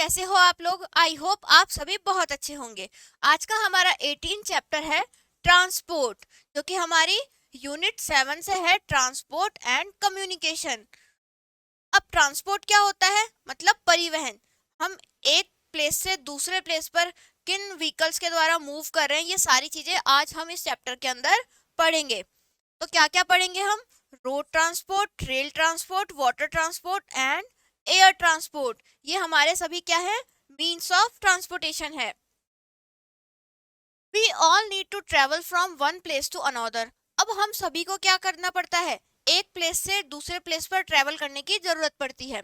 कैसे हो आप लोग? आई होप आप सभी बहुत अच्छे होंगे। आज का हमारा 18 चैप्टर है ट्रांसपोर्ट, जो कि हमारी यूनिट 7 से है, ट्रांसपोर्ट एंड कम्युनिकेशन। अब ट्रांसपोर्ट क्या होता है? मतलब परिवहन। हम एक प्लेस से दूसरे प्लेस पर किन व्हीकल्स के द्वारा मूव कर रहे हैं, ये सारी चीजें आज हम इस चैप्टर के अंदर पढ़ेंगे। तो क्या क्या पढ़ेंगे हम? Road transport, rail transport, water transport and air transport. ये हमारे सभी क्या है? मीन्स ऑफ ट्रांसपोर्टेशन है। We all need to travel from one place to another. अब हम सभी को क्या करना पड़ता है? एक प्लेस से दूसरे प्लेस पर ट्रेवल करने की जरूरत पड़ती है।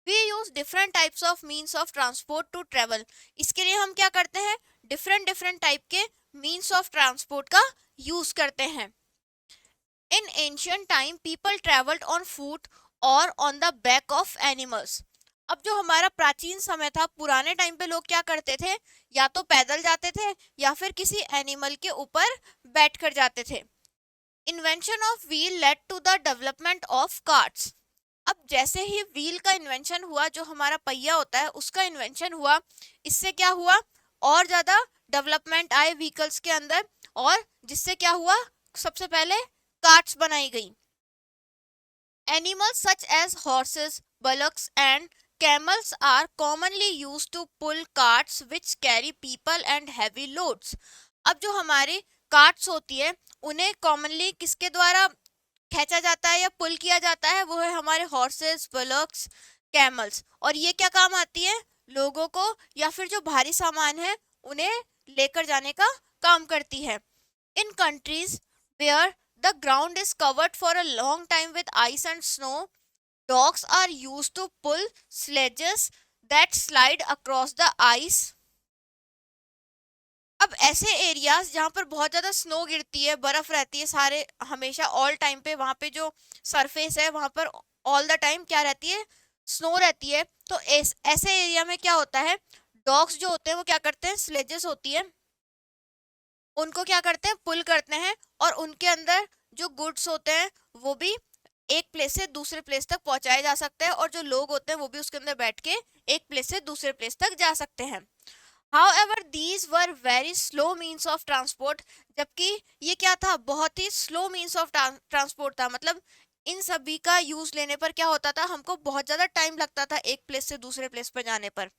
We use different types of means of transport to travel. इसके लिए हम क्या करते हैं? डिफरेंट डिफरेंट टाइप के मीन्स ऑफ ट्रांसपोर्ट का यूज करते हैं। In ancient time, people traveled on foot or on the back of animals. अब जो हमारा प्राचीन समय था, पुराने टाइम पे लोग क्या करते थे? या तो पैदल जाते थे या फिर किसी एनिमल के ऊपर बैठ कर जाते थे। Invention of wheel led to the development of carts. अब जैसे ही व्हील का इन्वेंशन हुआ, जो हमारा पहिया होता है उसका इन्वेंशन हुआ, इससे क्या हुआ? और ज्यादा डेवलपमेंट आए व्हीकल्स के अंदर, और जिससे क्या हुआ? सबसे पहले कार्ट्स बनाई गई। Animals such as horses, bullocks and camels are commonly used to pull carts which carry people and heavy loads. अब जो हमारे कार्ट्स होती है, उन्हें कॉमनली किसके द्वारा खींचा जाता है या पुल किया जाता है? वो है हमारे हॉर्सेस, बुलॉक्स, कैमल्स। और ये क्या काम आती है? लोगों को या फिर जो भारी सामान है उन्हें लेकर जाने का काम करती है। In countries where the ground is covered for a long time with ice and snow, dogs are used to pull sledges that slide across the ice. अब ऐसे एरियाज जहाँ पर बहुत ज़्यादा स्नो गिरती है, बर्फ रहती है सारे हमेशा ऑल टाइम पे, वहाँ पे जो सरफेस है वहाँ पर ऑल द टाइम क्या रहती है? स्नो रहती है। तो ऐसे एरिया में क्या होता है? डॉग्स जो होते हैं वो क्या करते हैं? स्लेजेस होती है, उनको क्या करते हैं? पुल करते हैं, और उनके अंदर जो गुड्स होते हैं वो भी एक प्लेस से दूसरे प्लेस तक पहुंचाए जा सकते हैं, और जो लोग होते हैं वो भी उसके अंदर बैठ के एक प्लेस से दूसरे प्लेस तक जा सकते हैं। However, these were very slow means of transport. जबकि ये क्या था? बहुत ही स्लो मीन्स ऑफ ट्रांसपोर्ट था। मतलब इन सभी का यूज लेने पर क्या होता था? हमको बहुत ज्यादा टाइम लगता था एक प्लेस से दूसरे प्लेस पर जाने पर।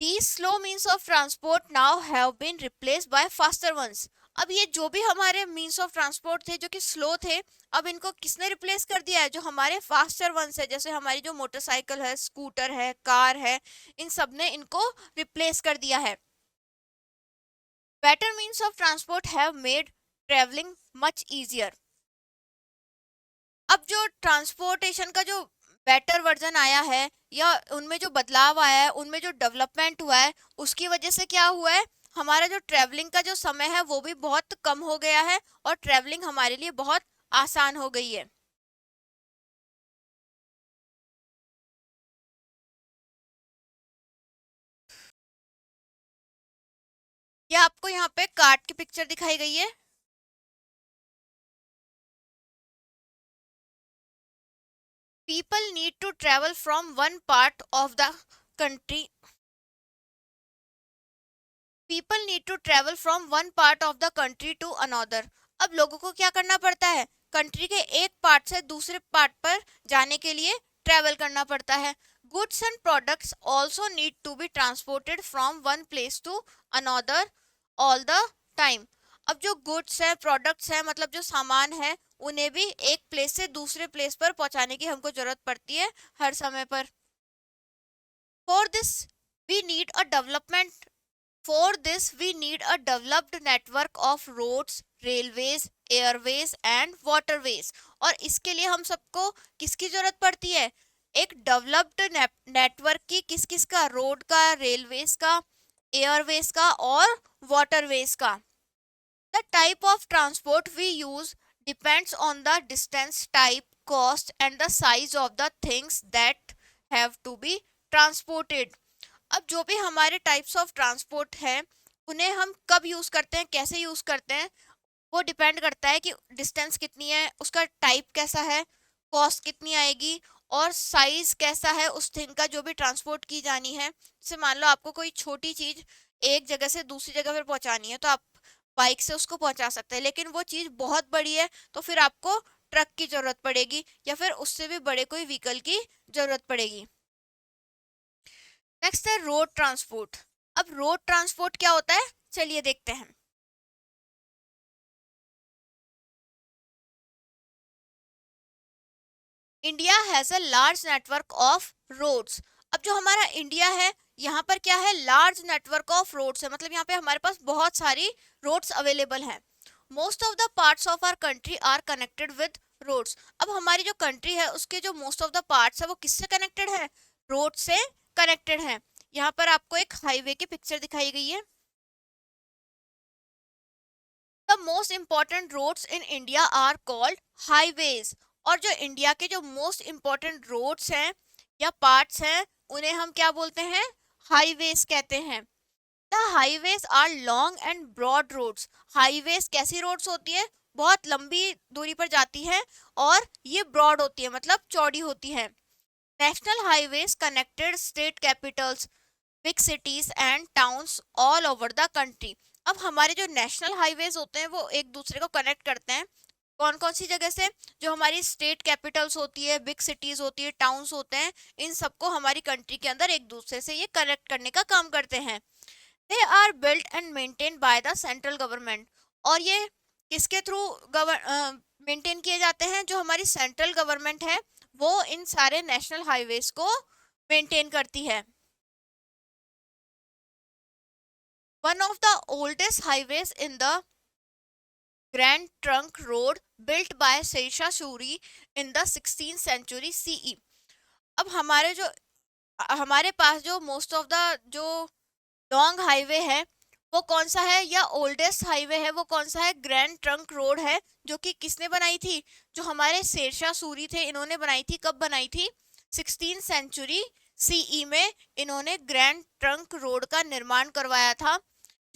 These slow means of transport now have been replaced by faster ones. अब ये जो भी हमारे मीन्स ऑफ ट्रांसपोर्ट थे जो कि स्लो थे, अब इनको किसने रिप्लेस कर दिया है? जो हमारे फास्टर वंस है, जैसे हमारी जो मोटरसाइकिल है, स्कूटर है, कार है, इन सब ने इनको रिप्लेस कर दिया है। Better means of transport have made travelling much easier. अब जो ट्रांसपोर्टेशन का जो बेटर वर्जन आया है, या उनमें जो बदलाव आया है, उनमें जो डेवलपमेंट हुआ है, उसकी वजह से क्या हुआ है? हमारा जो ट्रैवलिंग का जो समय है वो भी बहुत कम हो गया है, और ट्रैवलिंग हमारे लिए बहुत आसान हो गई है। क्या आपको यहाँ पे कार्ट की पिक्चर दिखाई गई है? People need to travel from one part of the country people need to travel from one part of the country to another. अब लोगों को क्या करना पड़ता है? कंट्री के एक पार्ट से दूसरे पार्ट पर जाने के लिए ट्रेवल करना पड़ता है। Goods and products also need to be transported from one place to another all the time. अब जो गुड्स है, प्रोडक्ट्स है, मतलब जो सामान है, उन्हें भी एक प्लेस से दूसरे प्लेस पर पहुंचाने की हमको जरूरत पड़ती है हर समय पर। For this we need a development For this, we need a developed network of roads, railways, airways and waterways. और इसके लिए हम सबको किसकी जरूरत पड़ती है? एक डेवलप्ड नेटवर्क की। किस किस का? रोड का, रेलवेज का, एयरवेज का और वाटरवेज का। The type of transport we use depends on the distance, type, cost and the size of the things that have to be transported. अब जो भी हमारे टाइप्स ऑफ ट्रांसपोर्ट है, उन्हें हम कब यूज करते हैं, कैसे यूज करते हैं, वो डिपेंड करता है कि डिस्टेंस कितनी है, उसका टाइप कैसा है, कॉस्ट कितनी आएगी, और साइज कैसा है उस थिंग का जो भी ट्रांसपोर्ट की जानी है। जैसे मान लो आपको कोई छोटी चीज एक जगह से दूसरी जगह पर पहुंचानी है तो आप बाइक से उसको पहुंचा सकते हैं, लेकिन वो चीज बहुत बड़ी है तो फिर आपको ट्रक की जरूरत पड़ेगी या फिर उससे भी बड़े कोई व्हीकल की जरूरत पड़ेगी। नेक्स्ट है रोड ट्रांसपोर्ट। अब रोड ट्रांसपोर्ट क्या होता है, चलिए देखते हैं। India has a large network of roads. अब जो हमारा इंडिया है यहाँ पर क्या है, लार्ज नेटवर्क ऑफ रोड्स है, मतलब यहाँ पे हमारे पास बहुत सारी रोड्स अवेलेबल हैं। Most of the parts of our country are connected with roads. अब हमारी जो कंट्री है उसके जो मोस्ट ऑफ द पार्ट्स है वो किससे कनेक्टेड है, रोड से कनेक्टेड है। यहाँ पर आपको एक हाईवे की पिक्चर दिखाई गई है। The most important roads in India are called highways. और जो इंडिया के जो मोस्ट इंपॉर्टेंट रोड्स हैं या पार्ट्स हैं उन्हें हम क्या बोलते हैं, हाईवेज कहते हैं। The highways are long and broad roads. Highways कैसी रोड्स होती है, बहुत लंबी दूरी पर जाती है और ये ब्रॉड होती है मतलब चौड़ी होती है। National highways connected state Capitals, big cities and towns all over the country. अब हमारे जो नेशनल हाईवेज होते हैं वो एक दूसरे को कनेक्ट करते हैं। कौन कौन सी जगह से, जो हमारी स्टेट कैपिटल्स होती है, बिग सिटीज होती है, टाउन्स होते हैं, इन सबको हमारी कंट्री के अंदर एक दूसरे से ये कनेक्ट करने का काम करते हैं। They are built and maintain by the central government. और ये किसके थ्रू मेंटेन किए जाते हैं, जो हमारी सेंट्रल गवर्नमेंट है वो इन सारे नेशनल हाईवेज को मेंटेन करती है। One of the oldest highways in the Grand Trunk Road built by Sesha Suri in the 16th century CE। अब हमारे पास जो मोस्ट ऑफ द जो लॉन्ग हाईवे है वो कौन सा है, या ओल्डेस्ट हाईवे है वो कौन सा है, ग्रैंड ट्रंक रोड है, जो कि किसने बनाई थी, जो हमारे शेरशाह सूरी थे इन्होंने बनाई थी। कब बनाई थी, 16th सेंचुरी सीई में इन्होंने ग्रैंड ट्रंक रोड का निर्माण करवाया था,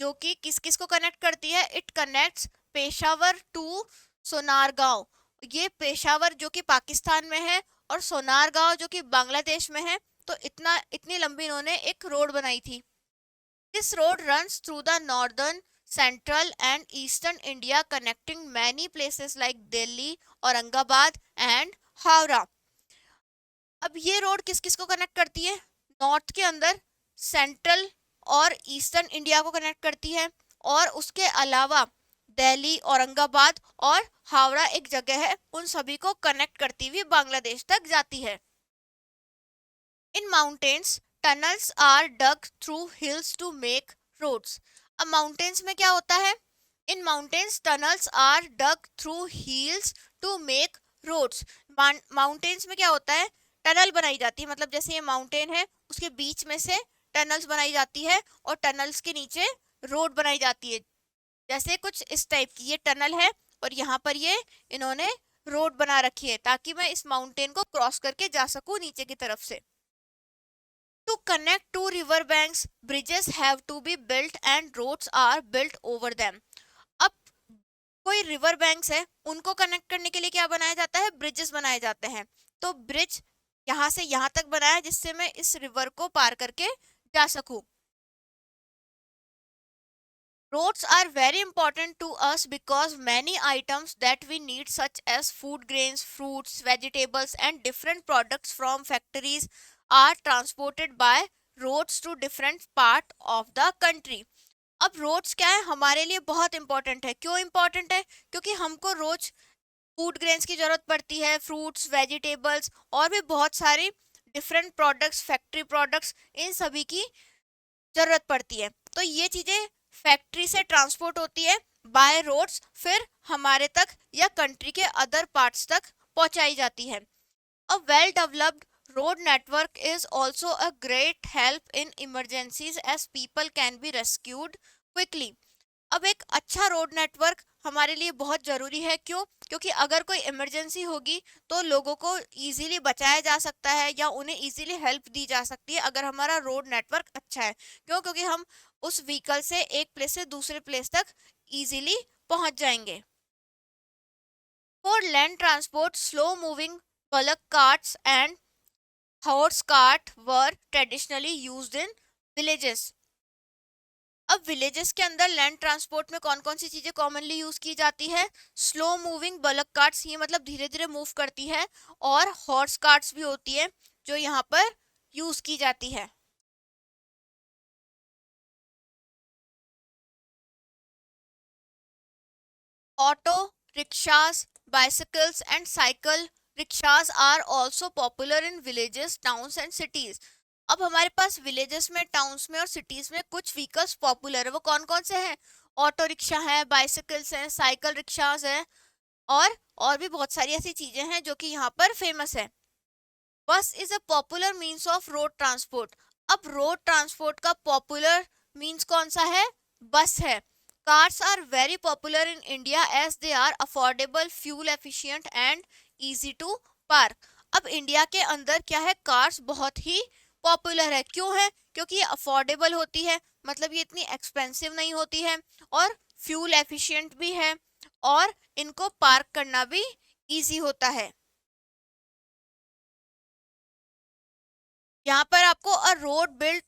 जो कि किस किस को कनेक्ट करती है, it connects Peshawar to Sonargaon. ये पेशावर जो कि पाकिस्तान में है और सोनारगांव जो कि बांग्लादेश में है, तो इतनी लंबी इन्होंने एक रोड बनाई थी। This road runs through the northern, central and eastern India connecting many places like Delhi, Aurangabad and Howrah. अब ये रोड किस किस को कनेक्ट करती है, नॉर्थ के अंदर सेंट्रल और ईस्टर्न इंडिया को कनेक्ट करती है, और उसके अलावा दिल्ली, औरंगाबाद और हावड़ा एक जगह है, उन सभी को कनेक्ट करती हुई बांग्लादेश तक जाती है। In mountains tunnels are dug through hills to make roads. अब माउंटेन्स में क्या होता है, in mountains tunnels are dug through hills to make roads. Mountains में क्या होता है, टनल बनाई जाती है, मतलब जैसे ये माउंटेन है उसके बीच में से टनल्स बनाई जाती है और टनल्स के नीचे रोड बनाई जाती है। जैसे कुछ इस टाइप की ये टनल है और यहाँ पर ये इन्होंने रोड बना रखी है ताकि मैं इस माउंटेन को क्रॉस करके जा सकूं नीचे की तरफ से। To connect two river banks, bridges have to be built and roads are built over them। अब कोई रिवर बैंक्स है उनको कनेक्ट करने के लिए क्या बनाया जाता है, ब्रिजेस बनाए जाते हैं। तो ब्रिज यहाँ से यहाँ तक बनाया जिससे मैं इस रिवर को पार करके जा सकूं। Roads are very important to us because many items that we need such as food grains, fruits, vegetables and different products from factories are transported by roads to different part of the country। अब roads क्या है, हमारे लिए बहुत important है। क्यों important है, क्योंकि हमको रोज फूड ग्रेन्स की जरूरत पड़ती है, फ्रूट्स, वेजिटेबल्स और भी बहुत सारी डिफरेंट प्रोडक्ट्स, फैक्ट्री प्रोडक्ट्स, इन सभी की जरूरत पड़ती है। तो ये चीजें फैक्ट्री से ट्रांसपोर्ट होती है बाय रोड्स, फिर हमारे तक या कंट्री के अदर पार्ट्स तक पहुंचाई जाती है। A well developed road network is also a great help in emergencies as people can be rescued quickly. अब एक अच्छा रोड नेटवर्क हमारे लिए बहुत ज़रूरी है। क्यों, क्योंकि अगर कोई इमरजेंसी होगी तो लोगों को इजीली बचाया जा सकता है या उन्हें इजीली हेल्प दी जा सकती है अगर हमारा रोड नेटवर्क अच्छा है। क्यों, क्योंकि हम उस व्हीकल से एक प्लेस से दूसरे प्लेस तक इजीली पहुंच जाएंगे। For land transport slow moving bullock carts and horse cart were traditionally used in villages. अब विलेजेस के अंदर लैंड ट्रांसपोर्ट में कौन कौन सी चीजें कॉमनली यूज की जाती है? स्लो मूविंग बलक कार्ट्स, ये मतलब धीरे धीरे मूव करती है, और हॉर्स कार्ट्स भी होती है जो यहाँ पर यूज की जाती है. Auto rickshaws, bicycles and cycle rickshaws are also popular in villages, towns and cities. अब हमारे पास विलेजेस में, टाउन्स में और सिटीज में कुछ व्हीकल्स पॉपुलर है. वो कौन कौन से हैं? ऑटो रिक्शा है, बाइसिकल्स हैं, साइकिल रिक्शास है, और भी बहुत सारी ऐसी चीजें हैं जो कि यहाँ पर फेमस है. Bus is a popular means of road transport. अब रोड ट्रांसपोर्ट का पॉपुलर मीन्स कौन सा है? बस है. Cars are very popular in India as they are affordable, fuel efficient and easy to park. अब इंडिया के अंदर क्या है? कार्स बहुत ही पॉपुलर है. क्यों है? क्योंकि ये अफोर्डेबल होती है, मतलब ये इतनी एक्सपेंसिव नहीं होती है, और फ्यूल एफिशिएंट भी है, और इनको पार्क करना भी इजी होता है. यहाँ पर आपको अ रोड बिल्ट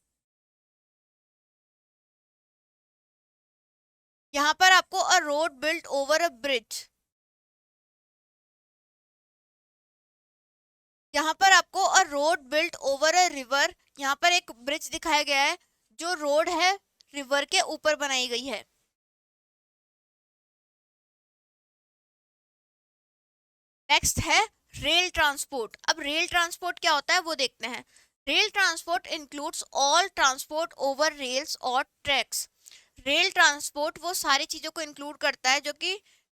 यहाँ पर आपको a road built over a bridge यहाँ पर आपको a road built over a river, यहाँ पर एक ब्रिज दिखाया गया है जो रोड है रिवर के ऊपर बनाई गई है. नेक्स्ट है रेल ट्रांसपोर्ट. अब रेल ट्रांसपोर्ट क्या होता है वो देखते हैं. Rail transport includes all transport over rails और ट्रैक्स. रेल ट्रांसपोर्ट वो सारी चीजों को इंक्लूड करता है जो कि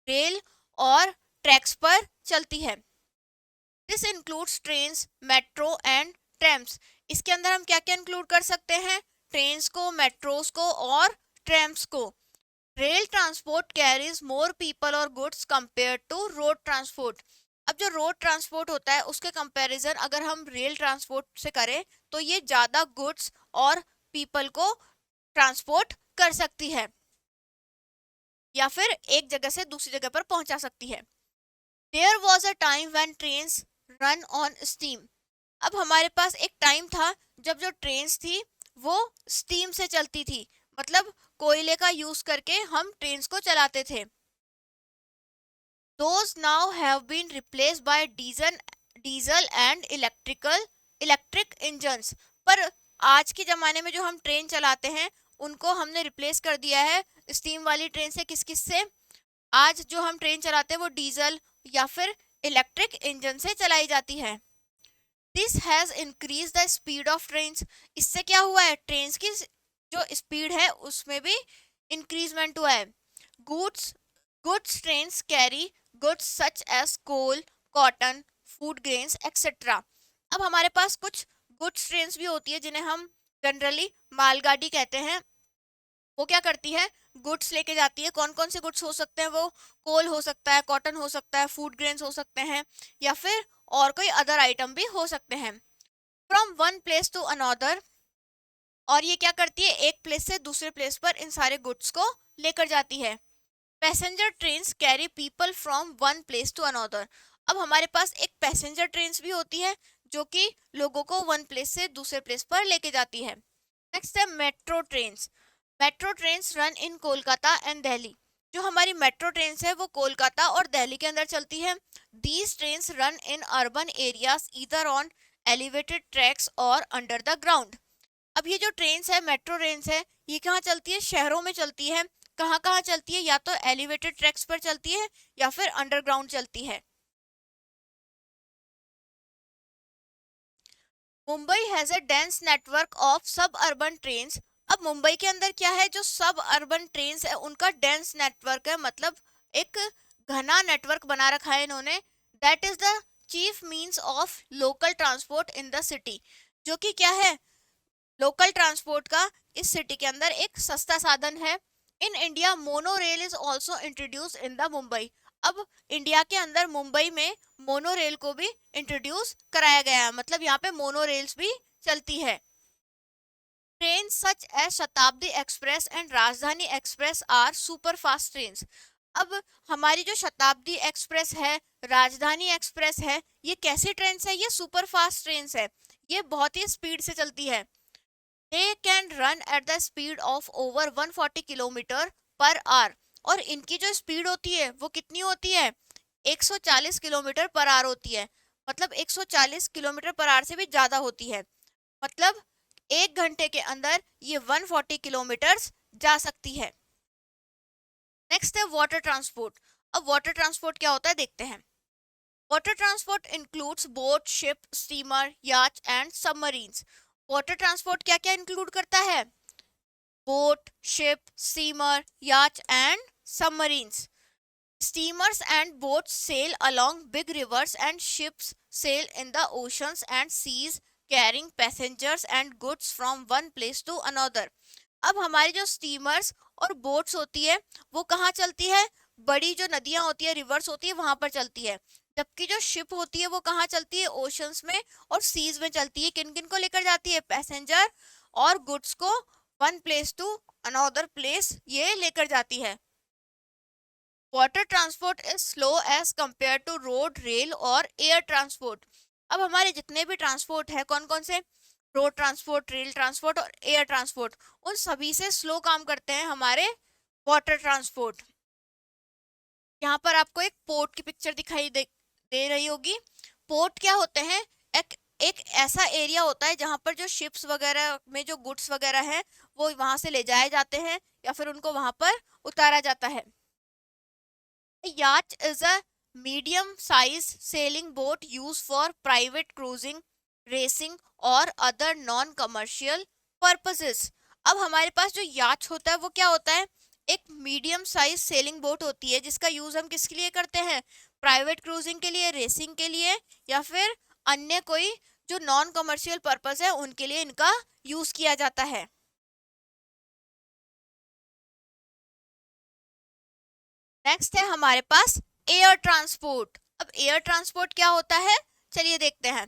रेल और ट्रैक्स पर चलती है. This includes trains, metro and ट्रैम्स. इसके अंदर हम क्या क्या इंक्लूड कर सकते हैं? ट्रेन्स को, मेट्रोस को और ट्रैम्स को. Rail transport carries more people और goods compare to road transport. अब जो रोड ट्रांसपोर्ट होता है उसके कंपैरिजन अगर हम रेल ट्रांसपोर्ट से करें तो ये ज्यादा गुड्स और पीपल को ट्रांसपोर्ट कर सकती है, या फिर एक जगह से दूसरी जगह पर पहुंचा सकती है. There was a time when trains run on steam. अब हमारे पास एक टाइम था जब जो ट्रेन्स थी वो स्टीम से चलती थी, मतलब कोयले का यूज करके हम ट्रेन्स को चलाते थे. Those now have been replaced by diesel and electric engines. पर आज के ज़माने में जो हम ट्रेन चलाते हैं उनको हमने रिप्लेस कर दिया है स्टीम वाली ट्रेन से. किस किस से? आज जो हम ट्रेन चलाते हैं वो डीजल या फिर इलेक्ट्रिक इंजन से चलाई जाती है. This has increase the speed of trains. इससे क्या हुआ है? ट्रेन्स की जो स्पीड है उसमें भी इंक्रीजमेंट हुआ है. Goods goods trains carry goods such as coal, cotton, food grains etcetera. अब हमारे पास कुछ गुड्स ट्रेन्स भी होती है जिन्हें हम जनरली मालगाड़ी कहते हैं. वो क्या करती है? गुड्स लेके जाती है. कौन कौन से गुड्स हो सकते हैं वो? कोल हो सकता है, कॉटन हो सकता है, फूड ग्रेन्स हो सकते हैं, या फिर और कोई अदर आइटम भी हो सकते हैं. From one place to another. और ये क्या करती है? एक प्लेस से दूसरे प्लेस पर इन सारे गुड्स को लेकर जाती है. Passenger trains carry people from one place to another. अब हमारे पास एक पैसेंजर ट्रेन्स भी होती है जो कि लोगों को वन प्लेस से दूसरे प्लेस पर लेके जाती है. नेक्स्ट है metro trains. Metro trains run in Kolkata and Delhi. जो हमारी मेट्रो ट्रेन्स है वो कोलकाता और दिल्ली के अंदर चलती है. These trains run in urban areas either on elevated tracks और अंडर द ग्राउंड. अब ये जो ट्रेन्स है, मेट्रो ट्रेन्स है, ये कहाँ चलती है? शहरों में चलती है. कहाँ कहाँ चलती है? या तो एलिवेटेड ट्रैक्स पर चलती है या फिर अंडरग्राउंड चलती है. Mumbai has a dense network of सब अर्बन ट्रेन्स. अब मुंबई के अंदर क्या है? जो सब अर्बन ट्रेन्स है उनका डेंस नेटवर्क है, मतलब एक घना नेटवर्क बना रखा है इन्होंने. That is the chief means of local transport in the city. जो कि क्या है? लोकल ट्रांसपोर्ट का इस सिटी के अंदर एक सस्ता साधन है. इन India mono rail is also introduce in the Mumbai. अब इंडिया के अंदर मुंबई में मोनो रेल को भी इंट्रोड्यूस कराया गया है, मतलब यहाँ पे मोनो रेल्स भी चलती है. ट्रेन सच एज शताब्दी एक्सप्रेस एंड राजधानी express are super fast trains. अब हमारी जो शताब्दी एक्सप्रेस है, राजधानी एक्सप्रेस है, ये कैसी ट्रेन है? ये सुपर फास्ट ट्रेन है, ये बहुत ही स्पीड से चलती है। They can run at the speed of over 140 kilometre per hour. और इनकी जो स्पीड होती है वो कितनी होती है? 140 किलोमीटर पर आवर होती है। मतलब 140 किलोमीटर पर आवर से भी ज्यादा होती है। मतलब 1 घंटे के अंदर ये 140 किलोमीटर जा सकती है। नेक्स्ट है वाटर ट्रांसपोर्ट। अब वाटर ट्रांसपोर्ट क्या होता है देखते हैं। Water transport includes boat, ship, steamer, याच एंड सबमरीन्स। वाटर ट्रांसपोर्ट क्या क्या इंक्लूड करता है? बोट, शिप, स्टीमर, याच and submarines. Steamers and boats sail along big rivers and ships sail in the oceans and seas carrying passengers and goods from one place to another। अब हमारी जो steamers और boats होती है वो कहाँ चलती है? बड़ी जो नदियां होती है, रिवर्स होती है, वहां पर चलती है। जबकि जो शिप होती है वो कहाँ चलती है? ओशंस में और सीज में चलती है। किन किन को लेकर जाती है? पैसेंजर और गुड्स को one place to another place ये लेकर जाती है। Water transport is slow as compare to road, rail और एयर ट्रांसपोर्ट। अब हमारे जितने भी ट्रांसपोर्ट है, कौन कौन से? रोड ट्रांसपोर्ट, रेल ट्रांसपोर्ट और एयर ट्रांसपोर्ट, उन सभी से स्लो काम करते हैं हमारे वाटर ट्रांसपोर्ट। यहाँ पर आपको एक पोर्ट की पिक्चर दिखाई दे रही होगी। पोर्ट क्या होते हैं? एक ऐसा एरिया होता है जहाँ पर जो शिप्स वगैरह में जो गुड्स वगैरह हैं वो वहां से ले जाए जाते हैं या फिर उनको वहां पर उतारा जाता है। A yacht is a medium-sized sailing boat used for private cruising, racing और other non-commercial purposes। अब हमारे पास जो याच होता है वो क्या होता है? एक मीडियम साइज सेलिंग बोट होती है जिसका यूज हम किसके लिए करते हैं? प्राइवेट क्रूजिंग के लिए, रेसिंग के लिए या फिर अन्य कोई जो नॉन कमर्शियल पर्पस है उनके लिए इनका यूज किया जाता है। नेक्स्ट है हमारे पास एयर ट्रांसपोर्ट। अब एयर ट्रांसपोर्ट क्या होता है? चलिए देखते हैं।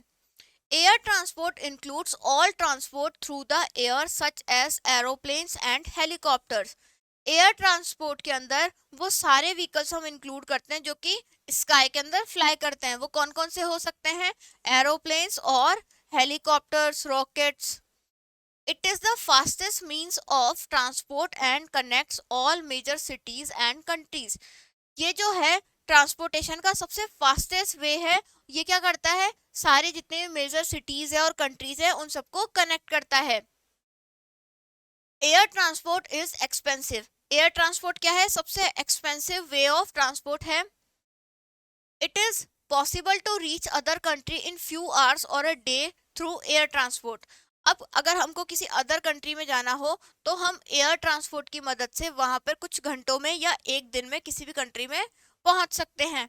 Air transport includes all transport through the air such as aeroplanes and helicopters. Air transport के अंदर वो सारे व्हीकल्स हम इंक्लूड करते हैं जो कि स्काई के अंदर फ्लाई करते हैं। वो कौन कौन से हो सकते हैं? एरोप्लेन्स और helicopters, rockets. It is the fastest means of transport and connects all major cities and countries। ये जो है ट्रांसपोर्टेशन का सबसे फास्टेस्ट वे है। ये क्या करता है? सारे जितने भी मेजर सिटीज है और कंट्रीज है उन सबको कनेक्ट करता है। Air transport is expensive. Air transport क्या है? सबसे एक्सपेंसिव वे ऑफ ट्रांसपोर्ट है। It is possible to reach other country in few hours और a day through air transport. अब अगर हमको किसी अदर कंट्री में जाना हो तो हम एयर ट्रांसपोर्ट की मदद से वहां पर कुछ घंटों में या एक दिन में किसी भी कंट्री में पहुंच सकते हैं।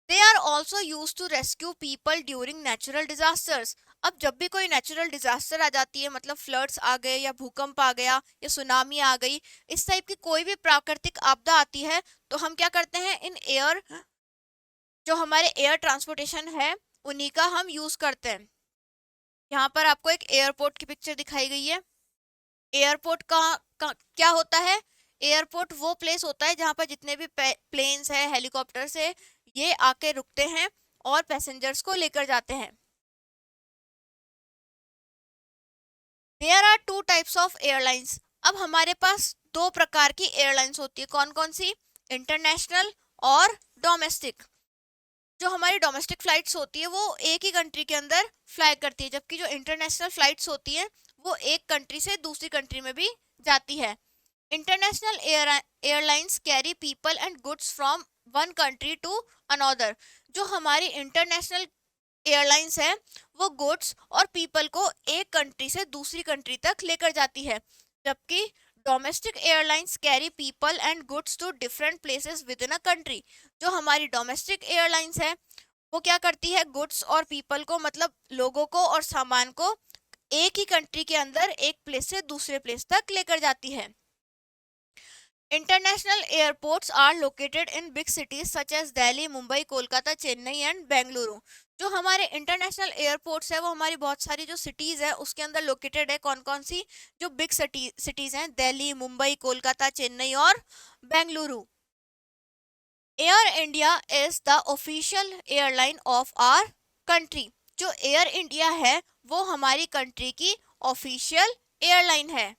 They are also use to rescue people during natural disasters. अब जब भी कोई नेचुरल डिजास्टर आ जाती है, मतलब फ्लड्स आ गए या भूकंप आ गया या सुनामी आ गई, इस टाइप की कोई भी प्राकृतिक आपदा आती है तो हम क्या करते हैं? इन एयर जो हमारे एयर ट्रांसपोर्टेशन है उन्हीं का हम यूज करते हैं। यहाँ पर आपको एक एयरपोर्ट की पिक्चर दिखाई गई है। एयरपोर्ट का क्या होता है? एयरपोर्ट वो प्लेस होता है जहाँ पर जितने भी प्लेन्स है, हेलीकॉप्टर्स है, ये आके रुकते हैं और पैसेंजर्स को लेकर जाते हैं। There are two types of airlines. अब हमारे पास दो प्रकार की एयरलाइंस होती है। कौन कौन सी? इंटरनेशनल और डोमेस्टिक। जो हमारी डोमेस्टिक फ्लाइट्स होती है वो एक ही कंट्री के अंदर फ्लाई करती है, जबकि जो इंटरनेशनल फ्लाइट्स होती है वो एक कंट्री से दूसरी कंट्री में भी जाती है। International airlines carry people and goods from one country to another. जो हमारी इंटरनेशनल एयरलाइंस है वो गुड्स और पीपल को एक कंट्री से दूसरी कंट्री तक लेकर जाती है, जबकि domestic airlines carry people and goods to different places within a country. जो हमारी डोमेस्टिक एयरलाइंस है वो क्या करती है? गुड्स और पीपल को, मतलब लोगों को और सामान को एक ही कंट्री के अंदर एक प्लेस से दूसरे प्लेस तक लेकर जाती है। International airports are located in big cities such as Delhi, Mumbai, Kolkata, Chennai and Bengaluru. जो हमारे इंटरनेशनल एयरपोर्ट्स है वो हमारी बहुत सारी जो सिटीज है उसके अंदर लोकेटेड है। कौन कौन सी? जो बिग सिटीज हैं, दिल्ली, मुंबई, कोलकाता, चेन्नई और Bengaluru. Air India is the official airline of our country. जो एयर इंडिया है वो हमारी कंट्री की ऑफिशियल एयरलाइन है।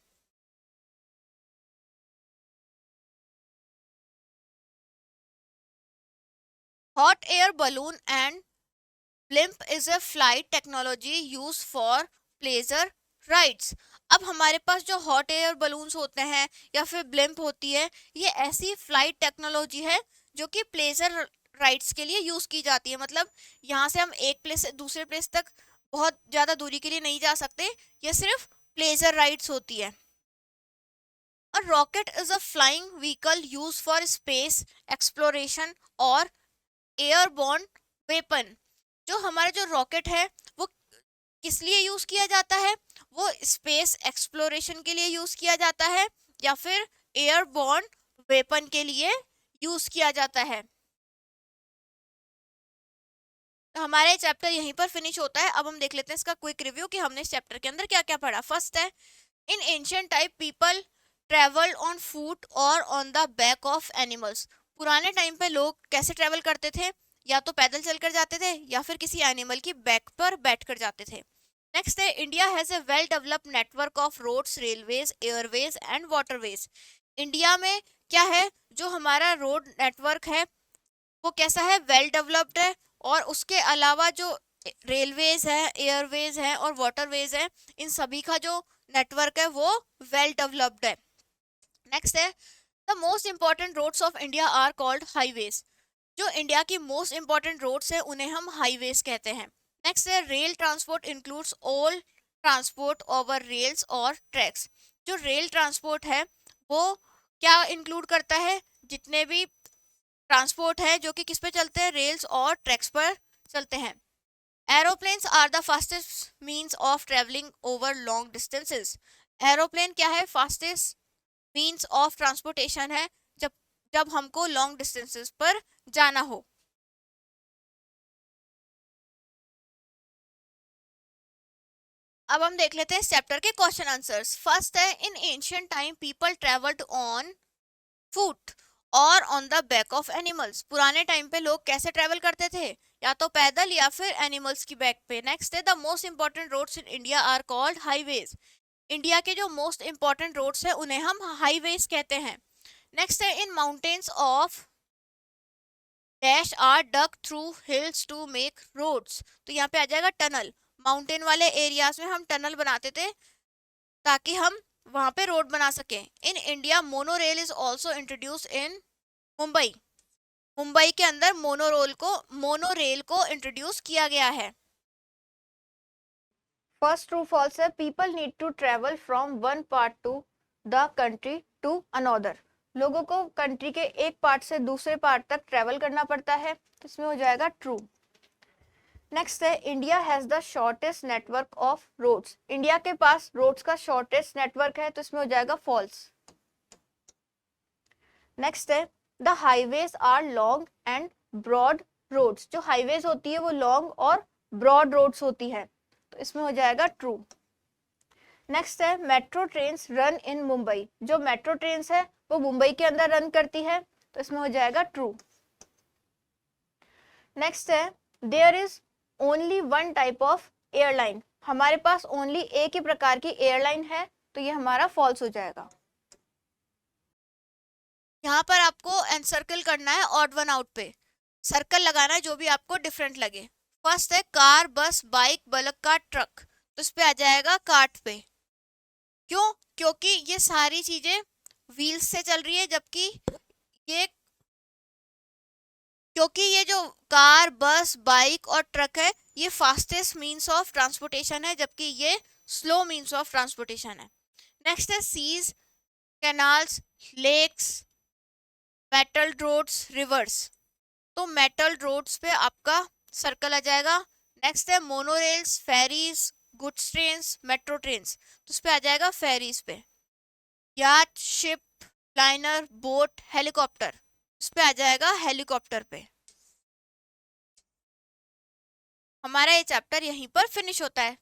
Hot air balloon and blimp is a flight technology use for pleasure rides. अब हमारे पास जो हॉट एयर बलून्स होते हैं या फिर ब्लिम्प होती है, ये ऐसी फ्लाइट टेक्नोलॉजी है जो कि प्लेजर राइड्स के लिए यूज की जाती है। मतलब यहाँ से हम एक प्लेस से दूसरे प्लेस तक बहुत ज्यादा दूरी के लिए नहीं जा सकते, ये सिर्फ प्लेजर राइड्स होती है। A rocket is a flying vehicle used for space exploration और एयरबोर्न वेपन। जो हमारा जो रॉकेट है वो किस लिए यूज किया जाता है? वो स्पेस एक्सप्लोरेशन के लिए यूज किया जाता है या फिर एयरबोर्न वेपन के लिए यूज किया जाता है। तो हमारा ये चैप्टर यहीं पर फिनिश होता है। अब हम देख लेते हैं इसका क्विक रिव्यू कि हमने इस चैप्टर के अंदर क्या क्या पढ़ा। फर्स्ट है, in ancient time people travel on foot और on the back of animals. पुराने टाइम पे लोग कैसे ट्रेवल करते थे? या तो पैदल चलकर जाते थे या फिर किसी एनिमल की बैक पर बैठकर जाते थे। नेक्स्ट है, India has a well developed network of roads, railways, airways and waterways. India में क्या है, जो हमारा रोड नेटवर्क है वो कैसा है? वेल डेवलप्ड है। और उसके अलावा जो रेलवेज है, एयरवेज है और वाटरवेज है, इन सभी का जो नेटवर्क है वो वेल डेवलप्ड है। नेक्स्ट है, the most important roads of India are called highways. जो इंडिया की मोस्ट इंपॉर्टेंट रोड्स है उन्हें हम हाईवेज कहते हैं। नेक्स्ट है, rail transport includes all transport over rails और ट्रैक्स। जो रेल ट्रांसपोर्ट है वो क्या इंक्लूड करता है? जितने भी ट्रांसपोर्ट है जो कि किस पे चलते हैं? रेल्स और ट्रैक्स पर चलते हैं। Aeroplanes are the fastest means of travelling over long distances. Aeroplane क्या है? फास्टेस्ट मीन्स ऑफ ट्रांसपोर्टेशन है जब जब हमको लॉन्ग डिस्टेंसेस पर जाना हो। अब हम देख लेते हैं इस चैप्टर के क्वेश्चन आंसर्स। फर्स्ट है, in ancient time people travelled on foot और on the back of animals. पुराने टाइम पे लोग कैसे ट्रेवल करते थे? या तो पैदल या फिर एनिमल्स की बैक पे। नेक्स्ट है, the most important roads in India are called highways. India के जो मोस्ट इंपॉर्टेंट रोड्स है उन्हें हम हाईवेज कहते हैं। नेक्स्ट है, in mountains of dash are dug through hills to make roads. तो यहाँ पे आ जाएगा टनल। माउंटेन वाले एरियाज में हम टनल बनाते थे ताकि हम वहां पे रोड बना सकें। In India mono rail is also introduce in Mumbai. Mumbai के अंदर मोनो रेल को इंट्रोड्यूस किया गया है। फर्स्ट ट्रू फॉल्स है, people need to travel from one part to the country to another. लोगों को कंट्री के एक पार्ट से दूसरे पार्ट तक ट्रेवल करना पड़ता है, तो इसमें हो जाएगा ट्रू। नेक्स्ट है, India has the shortest network of roads. India के पास रोड्स का शॉर्टेस्ट नेटवर्क है, तो इसमें हो जाएगा फॉल्स। नेक्स्ट है, the highways are long and broad roads. जो हाईवेज होती है वो लॉन्ग और ब्रॉड रोड्स होती है, तो इसमें हो जाएगा ट्रू। नेक्स्ट है, metro trains run in Mumbai. जो मेट्रो ट्रेन्स है वो मुंबई के अंदर रन करती है, तो इसमें हो जाएगा ट्रू। नेक्स्ट है, there is only one type of airline. हमारे पास ओनली एक ही प्रकार की एयरलाइन है, तो ये हमारा फॉल्स हो जाएगा। यहाँ पर आपको एनसर्कल करना है ऑड वन आउट पे, सर्कल लगाना है जो भी आपको डिफरेंट लगे। फर्स्ट है, कार, बस, बाइक, बलक का ट्रक। तो इस पे आ जाएगा कार्ट पे। क्यों? क्योंकि ये सारी चीजें व्हील्स से चल रही है, जबकि ये जो कार, बस, बाइक और ट्रक है ये फास्टेस्ट मीन्स ऑफ ट्रांसपोर्टेशन है, जबकि ये स्लो मीन्स ऑफ ट्रांसपोर्टेशन है। नेक्स्ट है, seas, canals, lakes, metal roads, rivers. तो मेटल रोड्स पे आपका सर्कल आ जाएगा। नेक्स्ट है, monorails, ferries, goods trains, metro trains. तो उस पे आ जाएगा फेरीज पे। Yacht, ship, liner, boat, helicopter. उस पे आ जाएगा हेलीकॉप्टर पे। हमारा ये चैप्टर यहीं पर फिनिश होता है।